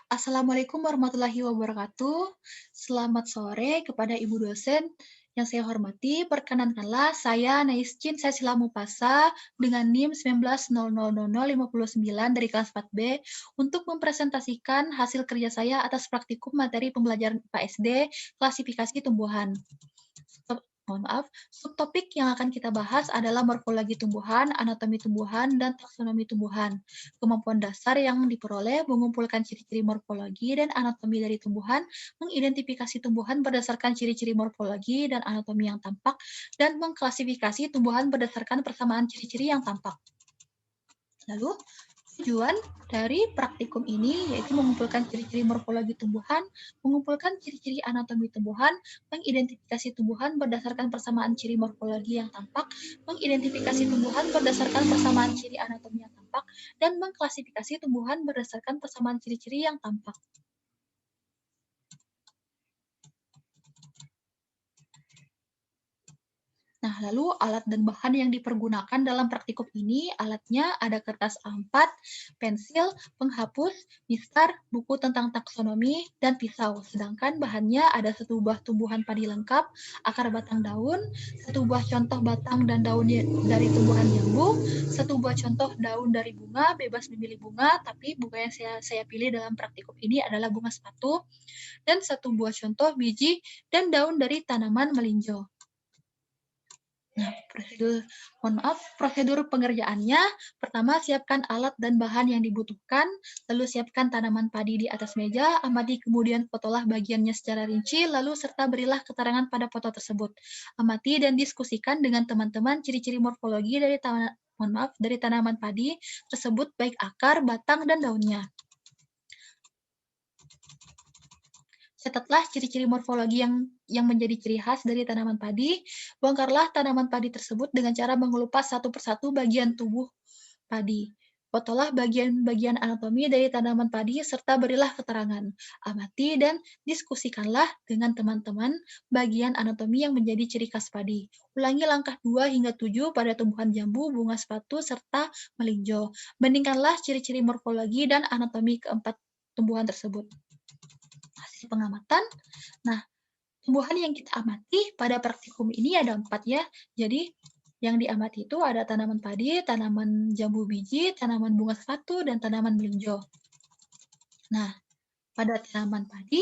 Assalamualaikum warahmatullahi wabarakatuh. Selamat sore kepada Ibu dosen yang saya hormati. Perkenankanlah saya Naiscin Sasila Mupasa dengan NIM 19000059 dari kelas 4B untuk mempresentasikan hasil kerja saya atas praktikum materi pembelajaran IPA SD klasifikasi tumbuhan. Mohon maaf, subtopik yang akan kita bahas adalah morfologi tumbuhan, anatomi tumbuhan, dan taksonomi tumbuhan. Kemampuan dasar yang diperoleh mengumpulkan ciri-ciri morfologi dan anatomi dari tumbuhan, mengidentifikasi tumbuhan berdasarkan ciri-ciri morfologi dan anatomi yang tampak, dan mengklasifikasi tumbuhan berdasarkan persamaan ciri-ciri yang tampak. Lalu, tujuan dari praktikum ini yaitu mengumpulkan ciri-ciri morfologi tumbuhan, mengumpulkan ciri-ciri anatomi tumbuhan, mengidentifikasi tumbuhan berdasarkan persamaan ciri morfologi yang tampak, mengidentifikasi tumbuhan berdasarkan persamaan ciri anatomi yang tampak, dan mengklasifikasi tumbuhan berdasarkan persamaan ciri-ciri yang tampak. Nah, lalu alat dan bahan yang dipergunakan dalam praktikum ini, alatnya ada kertas A4, pensil, penghapus, mistar, buku tentang taksonomi, dan pisau. Sedangkan bahannya ada satu buah tumbuhan padi lengkap, akar batang daun, satu buah contoh batang dan daun dari tumbuhan jambu, satu buah contoh daun dari bunga, bebas memilih bunga, tapi bunga yang saya pilih dalam praktikum ini adalah bunga sepatu, dan satu buah contoh biji dan daun dari tanaman melinjo. Nah, prosedur pengerjaannya, pertama siapkan alat dan bahan yang dibutuhkan, lalu siapkan tanaman padi di atas meja, amati kemudian fotolah bagiannya secara rinci, lalu serta berilah keterangan pada foto tersebut. Amati dan diskusikan dengan teman-teman ciri-ciri morfologi dari tanaman padi tersebut, baik akar, batang, dan daunnya. Catatlah ciri-ciri morfologi yang menjadi ciri khas dari tanaman padi. Bongkarlah tanaman padi tersebut dengan cara mengelupas satu persatu bagian tubuh padi. Fotolah bagian-bagian anatomi dari tanaman padi serta berilah keterangan. Amati dan diskusikanlah dengan teman-teman bagian anatomi yang menjadi ciri khas padi. Ulangi langkah 2 hingga 7 pada tumbuhan jambu, bunga sepatu, serta melinjo. Bandingkanlah ciri-ciri morfologi dan anatomi keempat tumbuhan tersebut. Hasil pengamatan. Nah, tumbuhan yang kita amati pada praktikum ini ada 4 ya. Jadi, yang diamati itu ada tanaman padi, tanaman jambu biji, tanaman bunga sepatu, dan tanaman melinjo. Nah, pada tanaman padi,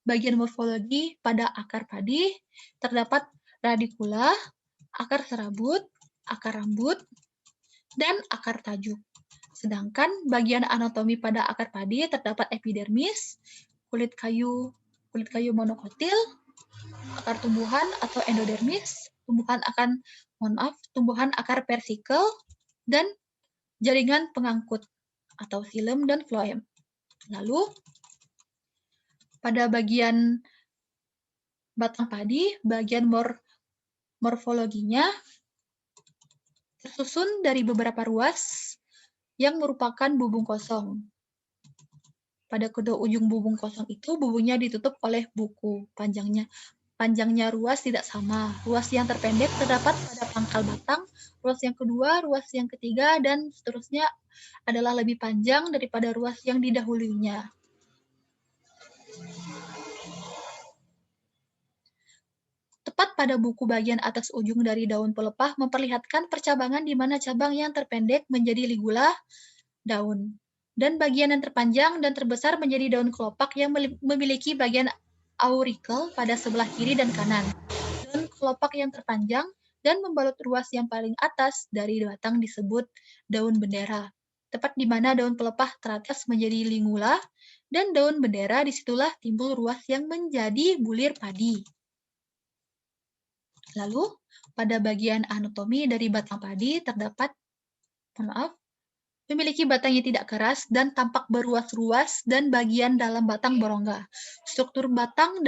bagian morfologi pada akar padi terdapat radikula, akar serabut, akar rambut, dan akar tajuk. Sedangkan bagian anatomi pada akar padi terdapat epidermis, kulit kayu monokotil, akar tumbuhan atau endodermis, tumbuhan akar versikel, dan jaringan pengangkut atau xilem dan floem. Lalu, pada bagian batang padi, bagian morfologinya tersusun dari beberapa ruas yang merupakan bubung kosong. Pada kedua ujung bubung kosong itu, bubungnya ditutup oleh buku. Panjangnya ruas tidak sama. Ruas yang terpendek terdapat pada pangkal batang, ruas yang kedua, ruas yang ketiga, dan seterusnya adalah lebih panjang daripada ruas yang didahulunya. Tepat pada buku bagian atas ujung dari daun pelepah memperlihatkan percabangan di mana cabang yang terpendek menjadi ligula daun, dan bagian yang terpanjang dan terbesar menjadi daun kelopak yang memiliki bagian aurikel pada sebelah kiri dan kanan. Daun kelopak yang terpanjang dan membalut ruas yang paling atas dari batang disebut daun bendera. Tepat di mana daun pelepah teratas menjadi lingula, dan daun bendera disitulah timbul ruas yang menjadi bulir padi. Lalu, pada bagian anatomi dari batang padi terdapat, memiliki batang yang tidak keras dan tampak beruas-ruas dan bagian dalam batang berongga. Struktur batang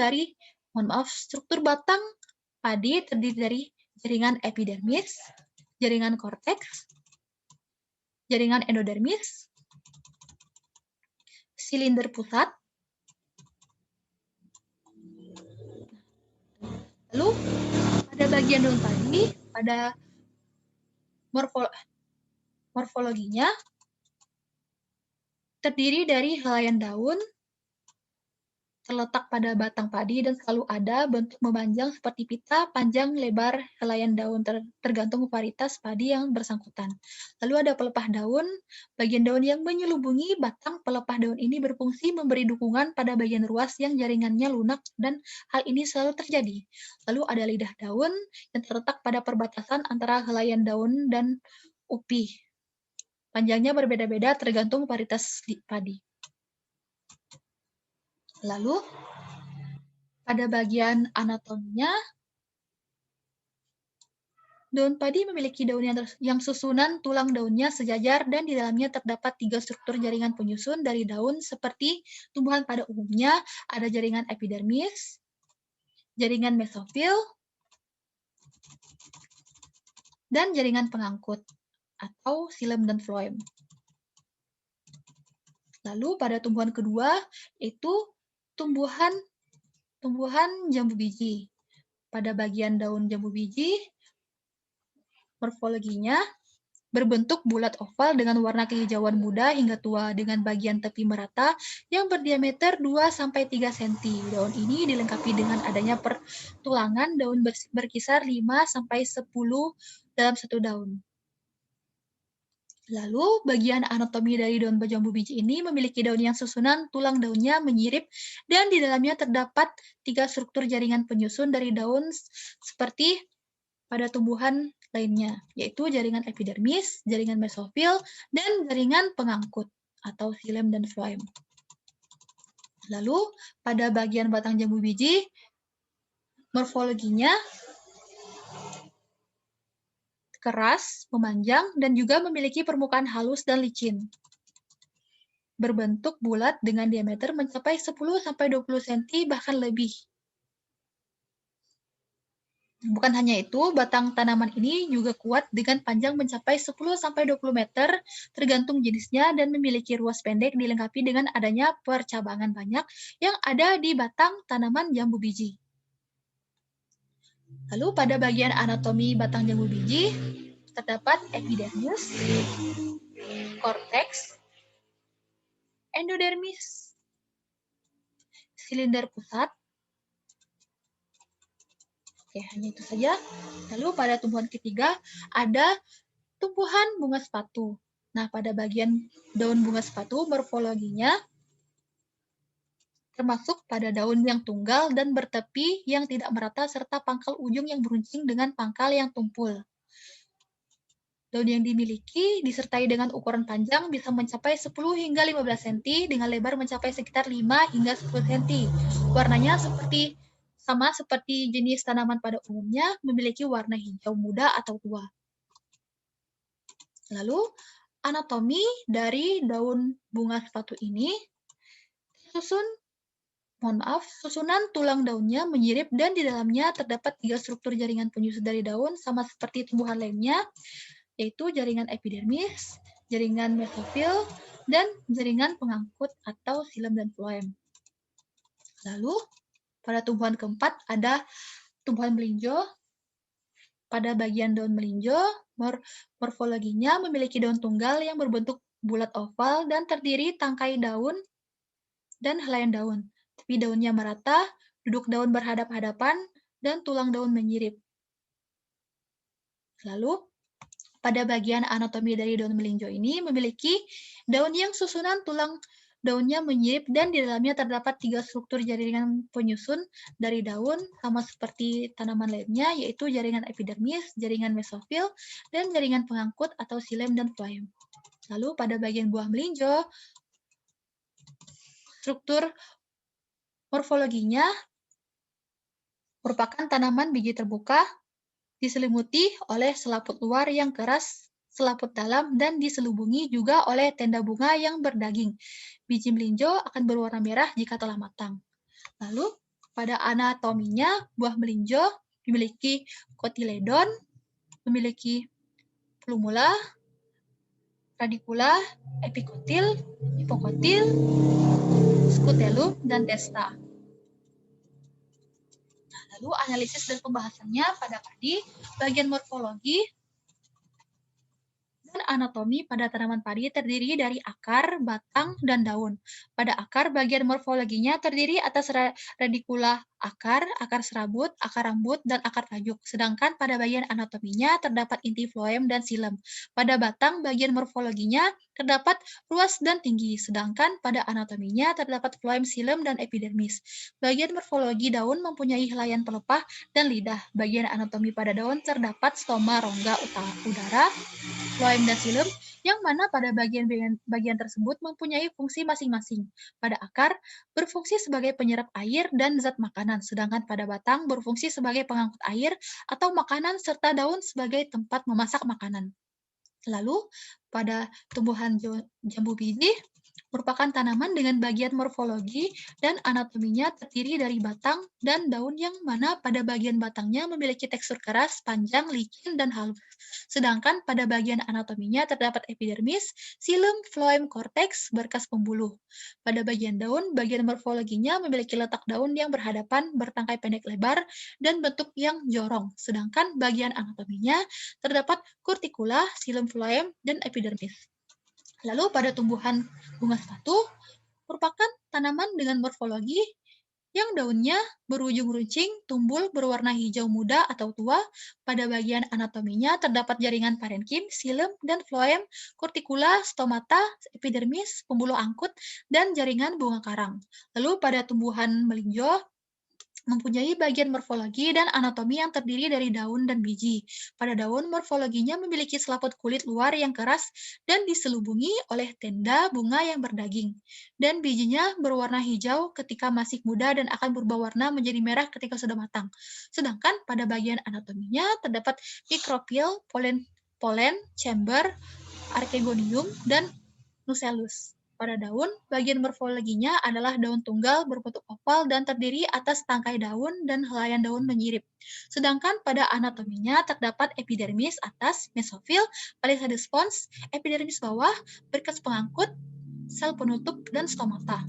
padi terdiri dari jaringan epidermis, jaringan korteks, jaringan endodermis, silinder pusat. Lalu, pada bagian daun padi, pada morfologinya terdiri dari helaian daun, terletak pada batang padi dan selalu ada bentuk memanjang seperti pita, panjang, lebar, helaian daun tergantung varietas padi yang bersangkutan. Lalu ada pelepah daun, bagian daun yang menyelubungi batang pelepah daun ini berfungsi memberi dukungan pada bagian ruas yang jaringannya lunak dan hal ini selalu terjadi. Lalu ada lidah daun yang terletak pada perbatasan antara helaian daun dan upih. Panjangnya berbeda-beda tergantung varietas padi. Lalu, pada bagian anatominya, daun padi memiliki daun yang susunan tulang daunnya sejajar dan di dalamnya terdapat 3 struktur jaringan penyusun dari daun seperti tumbuhan pada umumnya, ada jaringan epidermis, jaringan mesofil, dan jaringan pengangkut atau xilem dan floem. Lalu pada tumbuhan kedua, itu tumbuhan jambu biji. Pada bagian daun jambu biji, morfologinya berbentuk bulat oval dengan warna kehijauan muda hingga tua dengan bagian tepi merata yang berdiameter 2-3 cm. Daun ini dilengkapi dengan adanya pertulangan daun berkisar 5-10 dalam satu daun. Lalu, bagian anatomi dari daun jambu biji ini memiliki daun yang susunan tulang daunnya menyirip dan di dalamnya terdapat 3 struktur jaringan penyusun dari daun seperti pada tumbuhan lainnya, yaitu jaringan epidermis, jaringan mesofil, dan jaringan pengangkut atau xilem dan floem. Lalu, pada bagian batang jambu biji, morfologinya keras, memanjang, dan juga memiliki permukaan halus dan licin. Berbentuk bulat dengan diameter mencapai 10-20 cm bahkan lebih. Bukan hanya itu, batang tanaman ini juga kuat dengan panjang mencapai 10-20 meter tergantung jenisnya dan memiliki ruas pendek dilengkapi dengan adanya percabangan banyak yang ada di batang tanaman jambu biji. Lalu pada bagian anatomi batang jambu biji terdapat epidermis, korteks, endodermis, silinder pusat. Oke, hanya itu saja. Lalu pada tumbuhan ketiga ada tumbuhan bunga sepatu. Nah, pada bagian daun bunga sepatu morfologinya termasuk pada daun yang tunggal dan bertepi yang tidak merata serta pangkal ujung yang beruncing dengan pangkal yang tumpul. Daun yang dimiliki disertai dengan ukuran panjang bisa mencapai 10 hingga 15 cm dengan lebar mencapai sekitar 5 hingga 10 cm. Warnanya sama seperti jenis tanaman pada umumnya, memiliki warna hijau muda atau tua. Lalu, anatomi dari daun bunga sepatu ini susunan tulang daunnya menyirip dan di dalamnya terdapat 3 struktur jaringan penyusun dari daun sama seperti tumbuhan lainnya, yaitu jaringan epidermis, jaringan mesofil, dan jaringan pengangkut atau xilem dan floem. Lalu, pada tumbuhan keempat ada tumbuhan melinjo. Pada bagian daun melinjo, morfologinya memiliki daun tunggal yang berbentuk bulat oval dan terdiri tangkai daun dan helaian daun. Tepi daunnya merata, duduk daun berhadap-hadapan, dan tulang daun menyirip. Lalu, pada bagian anatomi dari daun melinjo ini memiliki daun yang susunan tulang daunnya menyirip dan di dalamnya terdapat 3 struktur jaringan penyusun dari daun sama seperti tanaman lainnya, yaitu jaringan epidermis, jaringan mesofil, dan jaringan pengangkut atau xilem dan floem. Lalu pada bagian buah melinjo, struktur morfologinya merupakan tanaman biji terbuka diselimuti oleh selaput luar yang keras, selaput dalam, dan diselubungi juga oleh tenda bunga yang berdaging. Biji melinjo akan berwarna merah jika telah matang. Lalu, pada anatominya, buah melinjo memiliki kotiledon, memiliki plumula, radikula, epikotil, hipokotil, skutelum, dan testa. Lalu, analisis dan pembahasannya pada padi, bagian morfologi, Dan anatomi pada tanaman padi terdiri dari akar, batang, dan daun. Pada akar, bagian morfologinya terdiri atas radikula akar, akar serabut, akar rambut, dan akar tajuk. Sedangkan pada bagian anatominya terdapat inti floem dan xilem. Pada batang, bagian morfologinya terdapat ruas dan tinggi. Sedangkan pada anatominya terdapat floem, xilem, dan epidermis. Bagian morfologi daun mempunyai helaian pelepah dan lidah. Bagian anatomi pada daun terdapat stoma, rongga udara, floem dan xilem, yang mana pada bagian tersebut mempunyai fungsi masing-masing. Pada akar, berfungsi sebagai penyerap air dan zat makanan, sedangkan pada batang berfungsi sebagai pengangkut air atau makanan, serta daun sebagai tempat memasak makanan. Lalu, pada tumbuhan jambu biji, merupakan tanaman dengan bagian morfologi dan anatominya terdiri dari batang dan daun yang mana pada bagian batangnya memiliki tekstur keras, panjang, licin, dan halus. Sedangkan pada bagian anatominya terdapat epidermis, xilem, floem, korteks, berkas pembuluh. Pada bagian daun, bagian morfologinya memiliki letak daun yang berhadapan, bertangkai pendek lebar, dan bentuk yang jorong. Sedangkan bagian anatominya terdapat kurtikula, xilem, floem, dan epidermis. Lalu pada tumbuhan bunga sepatu, merupakan tanaman dengan morfologi yang daunnya berujung runcing, tumbul berwarna hijau muda atau tua. Pada bagian anatominya terdapat jaringan parenkim, xilem, dan floem, kurtikula, stomata, epidermis, pembuluh angkut, dan jaringan bunga karang. Lalu pada tumbuhan melinjo, mempunyai bagian morfologi dan anatomi yang terdiri dari daun dan biji. Pada daun, morfologinya memiliki selaput kulit luar yang keras dan diselubungi oleh tenda bunga yang berdaging. Dan bijinya berwarna hijau ketika masih muda dan akan berubah warna menjadi merah ketika sudah matang. Sedangkan pada bagian anatominya terdapat mikropil, polen chamber, archegonium, dan nucellus. Pada daun, bagian morfologinya adalah daun tunggal berbentuk oval dan terdiri atas tangkai daun dan helaian daun menyirip. Sedangkan pada anatominya terdapat epidermis atas, mesofil, palisade spons, epidermis bawah, berkas pengangkut, sel penutup, dan stomata.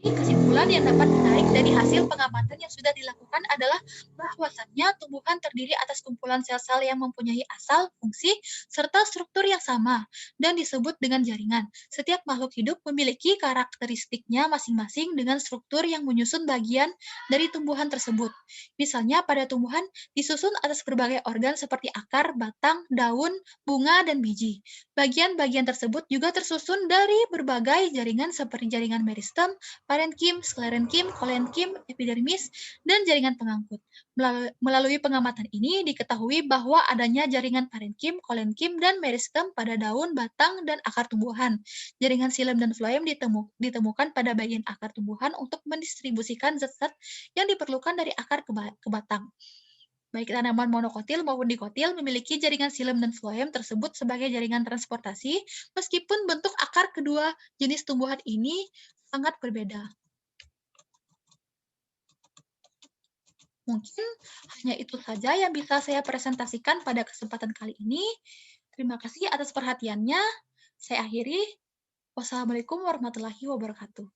Kesimpulan yang dapat ditarik dari hasil pengamatan yang sudah dilakukan adalah bahwasannya tumbuhan terdiri atas kumpulan sel-sel yang mempunyai asal, fungsi, serta struktur yang sama dan disebut dengan jaringan. Setiap makhluk hidup memiliki karakteristiknya masing-masing dengan struktur yang menyusun bagian dari tumbuhan tersebut. Misalnya pada tumbuhan disusun atas berbagai organ seperti akar, batang, daun, bunga, dan biji. Bagian-bagian tersebut juga tersusun dari berbagai jaringan seperti jaringan meristem, parenkim, sklerenkim, kolenkim, epidermis, dan jaringan pengangkut. Melalui pengamatan ini diketahui bahwa adanya jaringan parenkim, kolenkim, dan meristem pada daun, batang, dan akar tumbuhan. Jaringan xilem dan floem ditemukan pada bagian akar tumbuhan untuk mendistribusikan zat-zat yang diperlukan dari akar ke batang. Baik tanaman monokotil maupun dikotil memiliki jaringan xilem dan floem tersebut sebagai jaringan transportasi, meskipun bentuk akar kedua jenis tumbuhan ini sangat berbeda. Mungkin hanya itu saja yang bisa saya presentasikan pada kesempatan kali ini. Terima kasih atas perhatiannya. Saya akhiri. Wassalamualaikum warahmatullahi wabarakatuh.